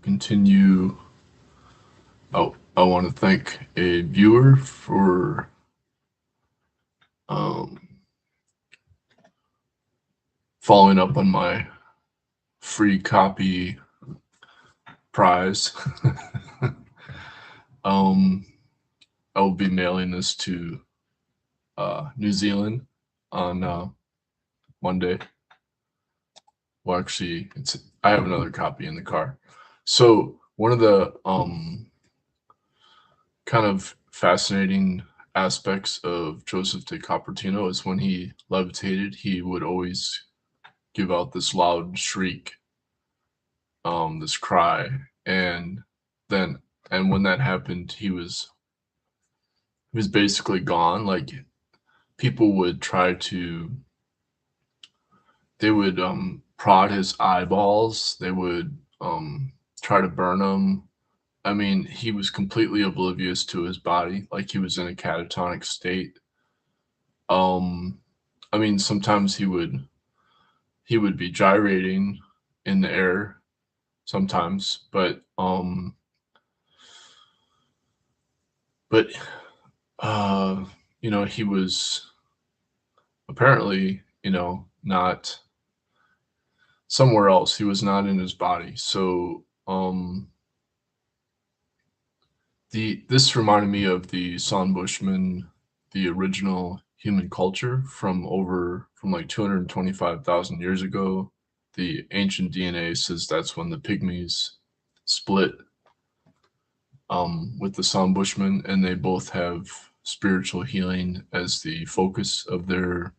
continue, I want to thank a viewer for um, following up on my free copy prize. um, I will be mailing this to New Zealand on Monday. Well, actually, I have another copy in the car. So one of the kind of fascinating aspects of Joseph de Copertino is when he levitated, he would always give out this loud shriek, this cry, and then and when that happened, he was basically gone. Like people would try to, they would prod his eyeballs, they would try to burn him. I mean, he was completely oblivious to his body, like he was in a catatonic state. Um, I mean, sometimes he would be gyrating in the air sometimes, but uh, he was apparently, not somewhere else. He was not in his body. So the this reminded me of the Son Bushman, the original human culture from like 225,000 years ago. The ancient DNA says that's when the pygmies split with the San Bushmen, and they both have spiritual healing as the focus of their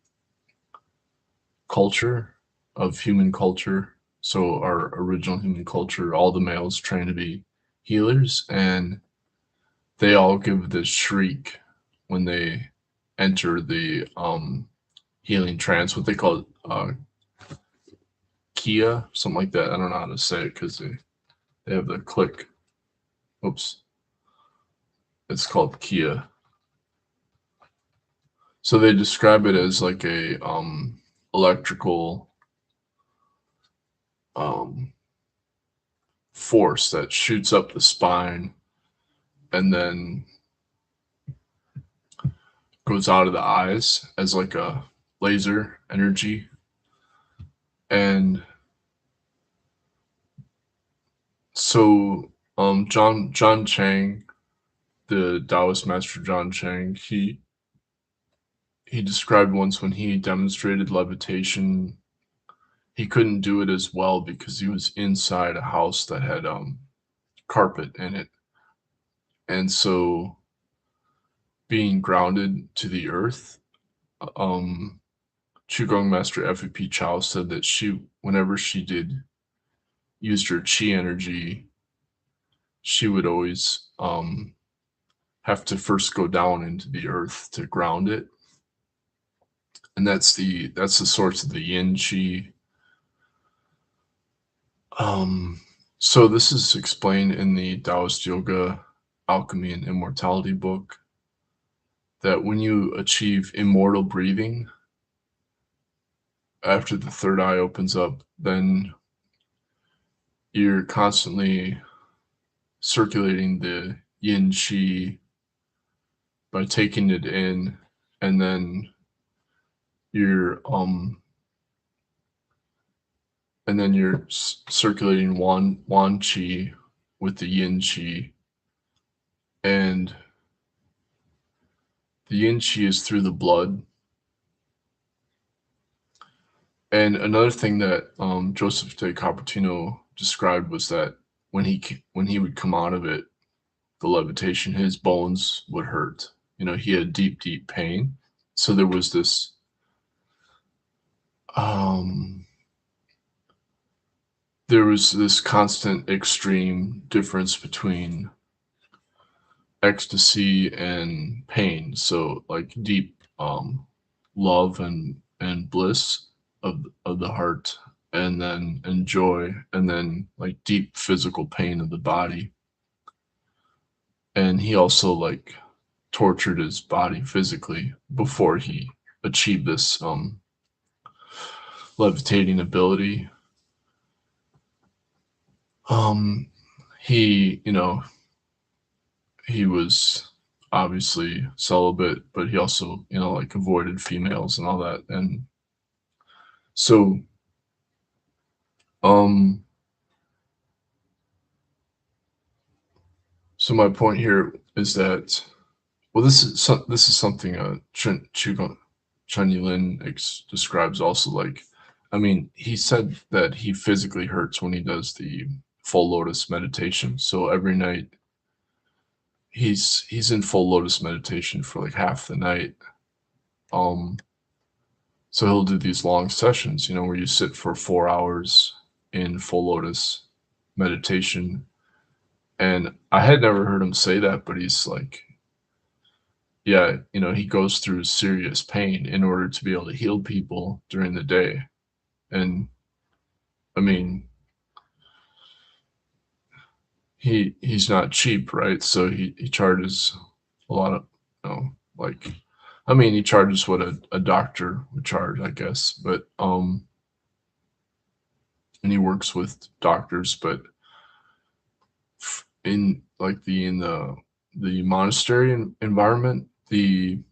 culture, of human culture. So our original human culture, all the males trained to be healers, and they all give this shriek when they enter the healing trance, what they call Kia, something like that. I don't know how to say it because they have the click. Oops, it's called Kia. So they describe it as like a electrical um, force that shoots up the spine and then goes out of the eyes as like a laser energy. And so John Chang, the Taoist master John Chang, he described once when he demonstrated levitation, he couldn't do it as well because he was inside a house that had carpet in it. And so being grounded to the earth, um Qigong master FEP Chow said that whenever she did used her chi energy, she would always have to first go down into the earth to ground it, and that's the source of the yin chi. Um, so this is explained in the Taoist Yoga, Alchemy, and Immortality book that when you achieve immortal breathing, after the third eye opens up, then you're constantly circulating the yin chi by taking it in, and then you're circulating wan chi with the yin chi, and the yin chi is through the blood. And another thing that Joseph de Copertino described was that when he would come out of it, the levitation, his bones would hurt. He had deep pain. So um, there was this constant extreme difference between ecstasy and pain. So like deep love and bliss of the heart, and joy, and then like deep physical pain of the body. And he also like tortured his body physically before he achieved this levitating ability. Um he, he was obviously celibate, but he also, like avoided females and all that. And so, um, so my point here is that, well, this is something Chen Yulin describes also. Like, I mean, he said that he physically hurts when he does the full lotus meditation. So every night he's in full lotus meditation for like half the night. Um, so he'll do these long sessions, where you sit for 4 hours in full lotus meditation. And I had never heard him say that, but he's like, yeah, he goes through serious pain in order to be able to heal people during the day. And I mean, he's not cheap, right? So he charges a lot of, like, I mean, he charges what a doctor would charge, I guess. But and he works with doctors, but in like the monastery environment, in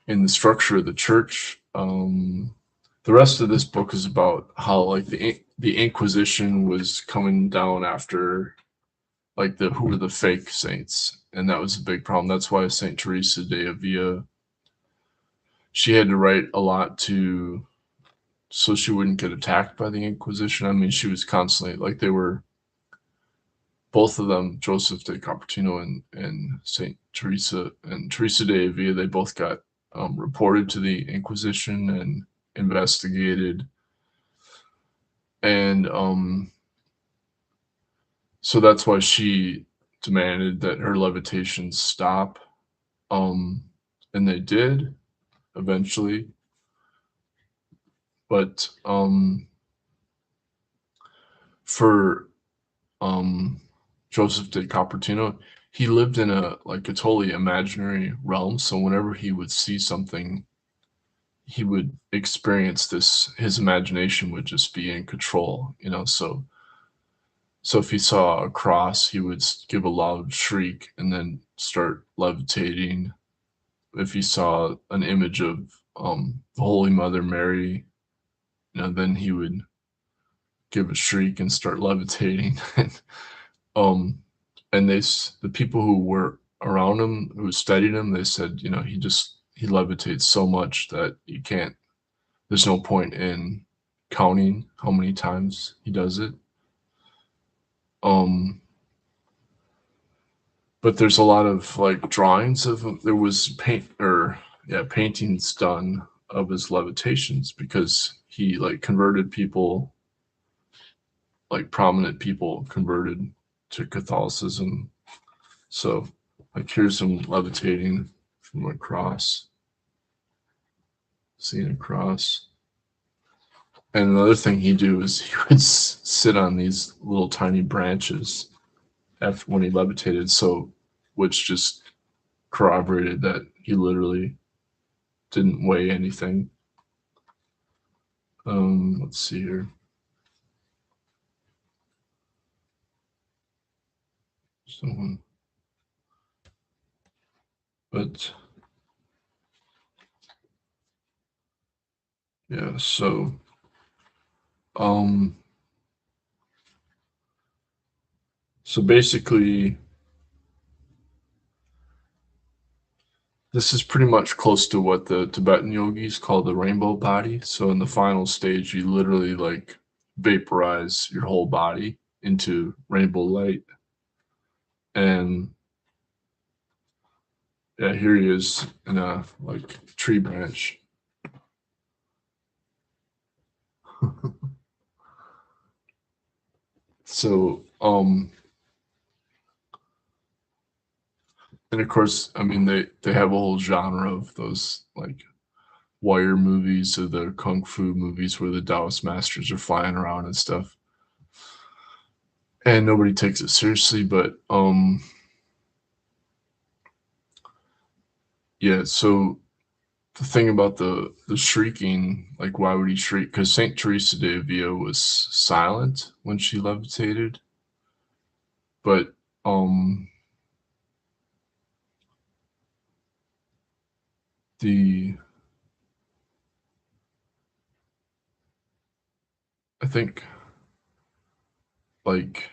the structure of the church. The rest of this book is about how like the Inquisition was coming down after like the who were the fake saints, and that was a big problem. That's why Saint Teresa de Avila, she had to write a lot to so she wouldn't get attacked by the Inquisition. I mean, she was constantly like they were both of them, Joseph de Copertino and Saint Teresa and Teresa de Avila. They both got reported to the Inquisition and investigated, and so that's why she demanded that her levitations stop, um, and they did eventually. But for um, Joseph de Copertino, he lived in a totally imaginary realm. So whenever he would see something, he would experience this. His imagination would just be in control, So if he saw a cross, he would give a loud shriek and then start levitating. If he saw an image of the Holy Mother Mary, then he would give a shriek and start levitating. um, and the people who were around him, who studied him, they said, he levitates so much that you can't. There's no point in counting how many times he does it. Um, but there's a lot of like drawings of him. There was paintings done of his levitations because he like converted people, like prominent people converted to Catholicism. So like here's him levitating from a cross, seeing a cross. And another thing he'd do is he would sit on these little tiny branches after when he levitated, so which just corroborated that he literally didn't weigh anything. Let's see here. Someone, but yeah. Um, so basically, this is pretty much close to what the Tibetan yogis call the rainbow body. So in the final stage, you literally like vaporize your whole body into rainbow light. And yeah, here he is in a like tree branch. So, and of course, I mean they have a whole genre of those like wire movies or the kung fu movies where the Taoist masters are flying around and stuff. And nobody takes it seriously, but yeah, so the thing about the shrieking, like why would he shriek? Because Saint Teresa de Avila was silent when she levitated, But um the I think, like,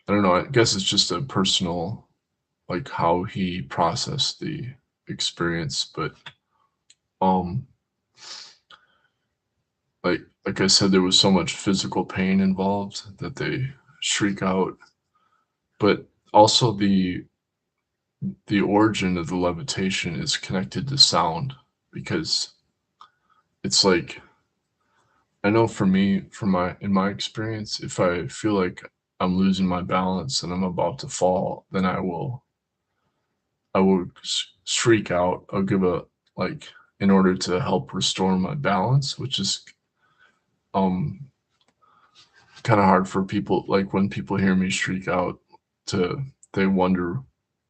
I don't know, I guess it's just a personal, like, how he processed the experience. But um like I said, there was so much physical pain involved that they shriek out. But also the origin of the levitation is connected to sound, because it's like, I know for me, from my in my experience, if I feel like I'm losing my balance and I'm about to fall, then I will shriek out. I'll give a, like, in order to help restore my balance, which is um kind of hard for people. Like, when people hear me shriek out, to they wonder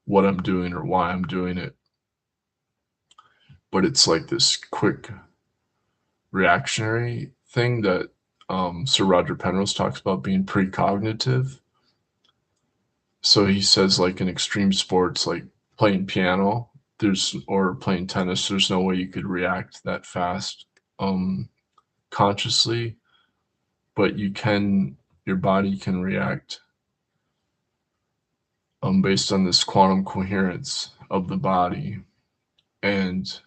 what I'm doing or why I'm doing it. But it's like this quick reactionary thing that Sir Roger Penrose talks about being precognitive. So he says, like, in extreme sports, like playing piano, there's or playing tennis, there's no way you could react that fast, um, consciously, but your body can react, based on this quantum coherence of the body. And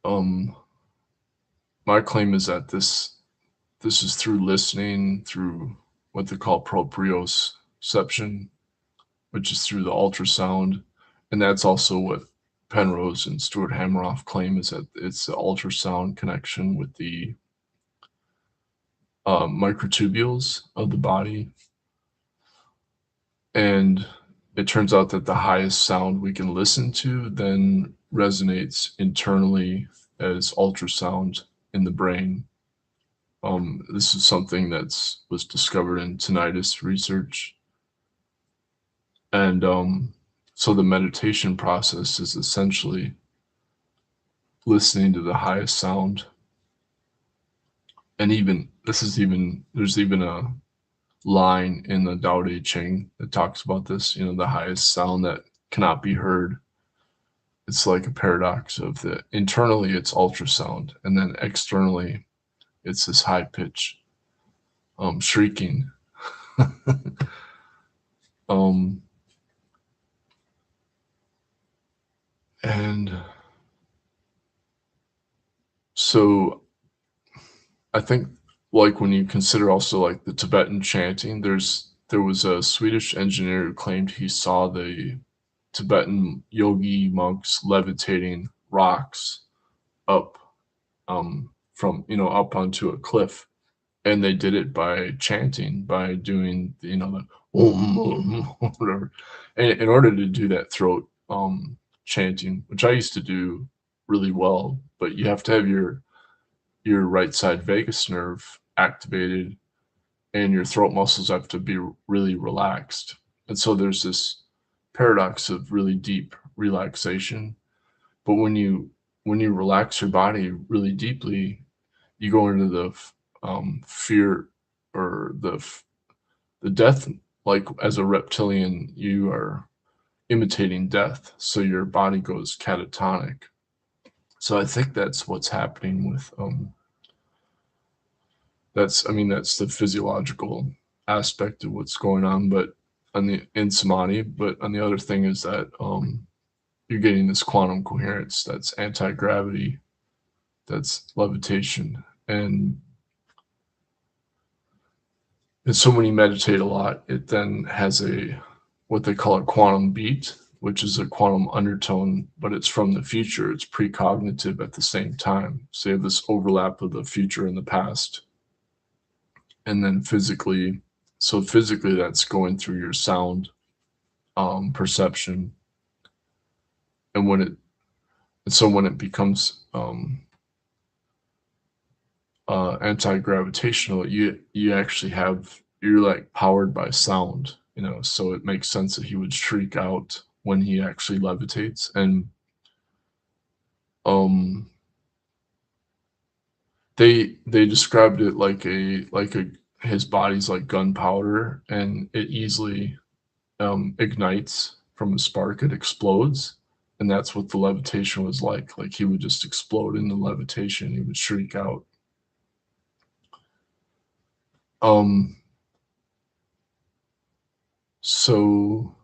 um, my claim is that this is through listening, through what they call proprioception, which is through the ultrasound. And that's also what Penrose and Stuart Hameroff claim, is that it's the ultrasound connection with the microtubules of the body. And it turns out that the highest sound we can listen to then resonates internally as ultrasound in the brain. This is something that's was discovered in tinnitus research. And so the meditation process is essentially listening to the highest sound. And even this is even there's even a line in the Tao Te Ching that talks about this, the highest sound that cannot be heard. It's like a paradox of the internally it's ultrasound, and then externally it's this high pitch shrieking. um and so I think, like, when you consider also, like, the Tibetan chanting, there was a Swedish engineer who claimed he saw the Tibetan yogi monks levitating rocks up, from, up onto a cliff. And they did it by chanting, by doing, the whatever. And in order to do that throat chanting, which I used to do really well, but you have to have your right side vagus nerve activated, and your throat muscles have to be really relaxed. And so there's this paradox of really deep relaxation. But when you relax your body really deeply, you go into the fear, or the death. Like, as a reptilian, you are imitating death, so your body goes catatonic. So I think that's what's happening with that's the physiological aspect of what's going on. But on the in samadhi, but on the other thing is that you're getting this quantum coherence, that's anti-gravity, that's levitation. And so when you meditate a lot, it then has a what they call a quantum beat, which is a quantum undertone, but it's from the future. It's precognitive at the same time. So you have this overlap of the future and the past. And then physically that's going through your sound perception. And when it becomes anti-gravitational, you actually you're like powered by sound, so it makes sense that he would shriek out when he actually levitates. And um they described it like a his body's like gunpowder, and it easily ignites from a spark. It explodes, and that's what the levitation was like. Like he would just explode into levitation. He would shriek out. Um, so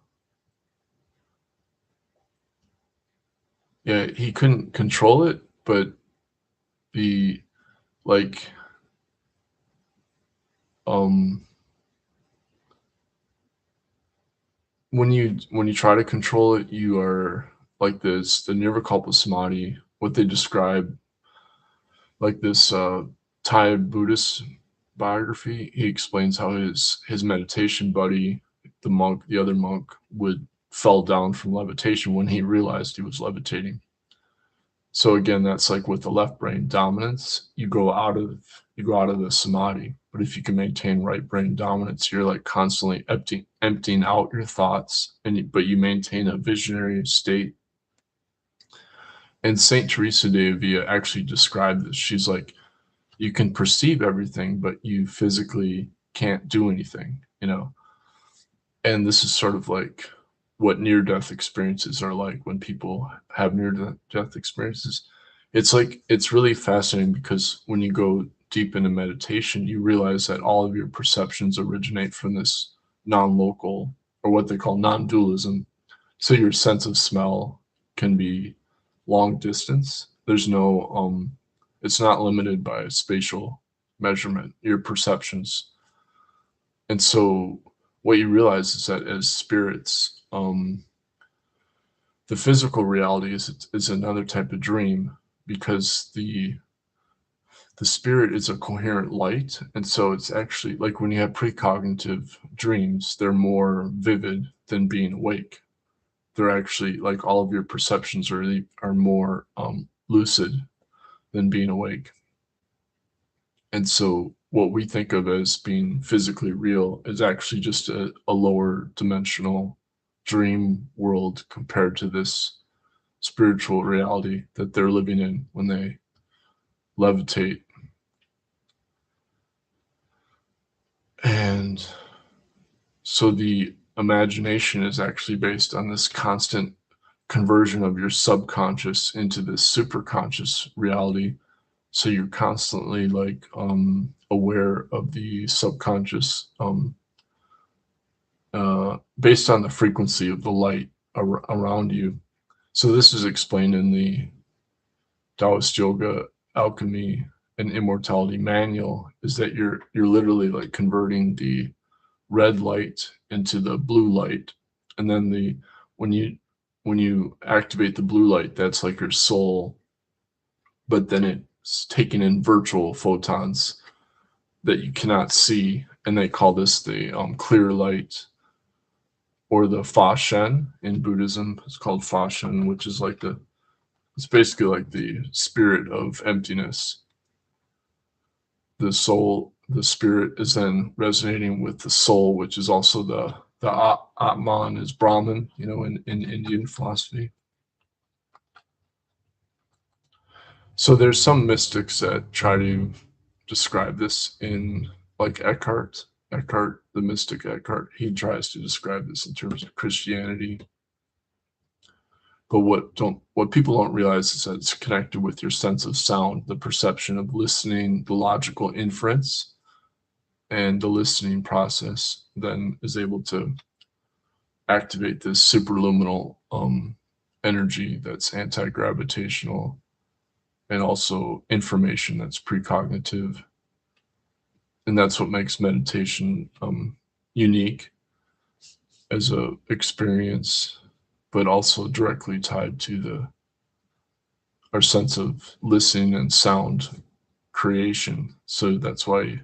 yeah, he couldn't control it, but the like um when you try to control it, you are like this the nirvikalpa samadhi, what they describe like this Thai Buddhist biography. He explains how his meditation buddy, the monk, the other monk, would fell down from levitation when he realized he was levitating. So again, that's like with the left brain dominance, you go out of the samadhi. But if you can maintain right brain dominance, you're like constantly emptying out your thoughts, but you maintain a visionary state. And Saint Teresa de Avila actually described this. She's like, you can perceive everything, but you physically can't do anything, you know? And this is sort of like what near death experiences are like when people have near death experiences. It's like, it's really fascinating because when you go deep into meditation, you realize that all of your perceptions originate from this non local, or what they call non dualism. So your sense of smell can be long distance. There's no it's not limited by spatial measurement, your perceptions. And so what you realize is that as spirits, the physical reality is another type of dream, because the spirit is a coherent light, and so it's actually like when you have precognitive dreams, they're more vivid than being awake. They're actually like all of your perceptions are more lucid than being awake. And so what we think of as being physically real is actually just a lower dimensional dream world compared to this spiritual reality that they're living in when they levitate. And so the imagination is actually based on this constant conversion of your subconscious into this superconscious reality. So you're constantly like aware of the subconscious, based on the frequency of the light around you. So this is explained in the Taoist Yoga Alchemy and Immortality Manual, is that you're literally like converting the red light into the blue light, and then the when you when you activate the blue light, that's like your soul, but then it's taking in virtual photons that you cannot see, and they call this the clear light, or the Fa Shen in Buddhism. It's called Fa Shen, which is like it's basically like the spirit of emptiness. The soul, the spirit is then resonating with the soul, which is also the Atman is Brahman, in Indian philosophy. So there's some mystics that try to describe this in, like Eckhart, the mystic Eckhart, he tries to describe this in terms of Christianity. But what people don't realize is that it's connected with your sense of sound, the perception of listening, the logical inference, and the listening process then is able to activate this superluminal energy that's anti-gravitational, and also information that's precognitive. And that's what makes meditation unique as a experience, but also directly tied to our sense of listening and sound creation. So that's why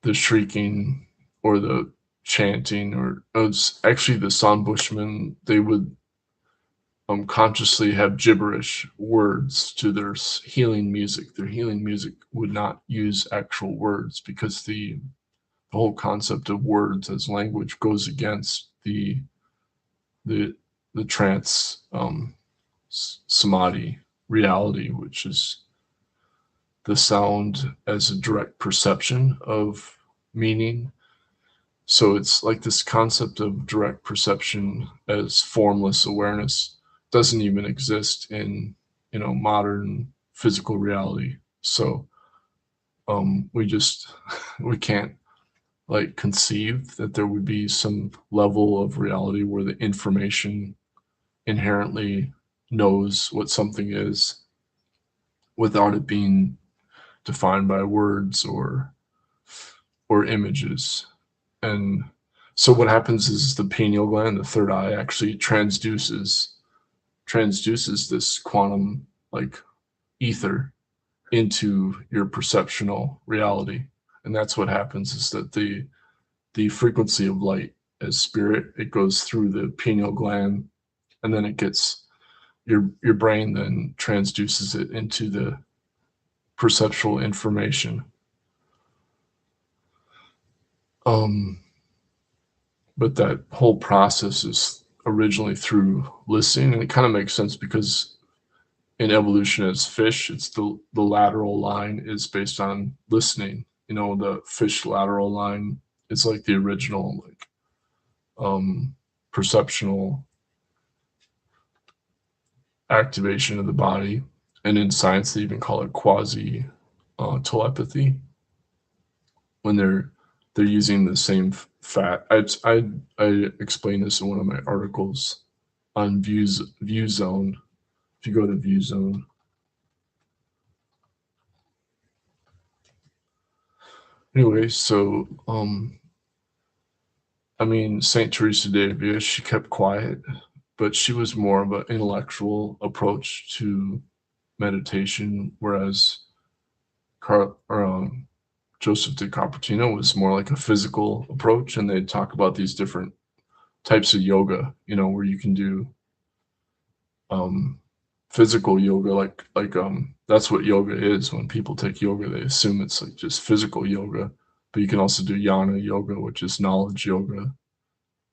the shrieking or the chanting, or it's actually the San Bushmen, they would consciously have gibberish words to their healing music. Their healing music would not use actual words, because the whole concept of words as language goes against the the trance samadhi reality, which is the sound as a direct perception of meaning. So it's like this concept of direct perception as formless awareness doesn't even exist in, modern physical reality. So we just we can't like conceive that there would be some level of reality where the information inherently knows what something is without it being defined by words or images. And so what happens is the pineal gland, the third eye, actually transduces this quantum like ether into your perceptional reality. And that's what happens is that the frequency of light as spirit, it goes through the pineal gland, and then it gets your brain then transduces it into the perceptual information. Um, but that whole process is originally through listening, and it kind of makes sense because in evolution as fish, it's the lateral line is based on listening. The fish lateral line is like the original like perceptional activation of the body, and in science they even call it quasi telepathy when they're using the same fat. I explained this in one of my articles on view zone. If you go to view zone, anyway, so I mean, Saint Teresa d'Avila, she kept quiet, but she was more of an intellectual approach to meditation, whereas Joseph de Copertino was more like a physical approach, and they'd talk about these different types of yoga, where you can do um, physical yoga, like that's what yoga is. When people take yoga, they assume it's like just physical yoga, but you can also do jnana yoga, which is knowledge yoga,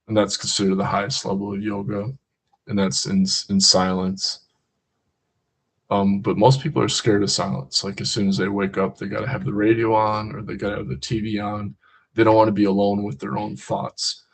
and that's considered the highest level of yoga, and that's in silence. But most people are scared of silence. Like as soon as they wake up, they got to have the radio on or they got to have the TV on. They don't want to be alone with their own thoughts.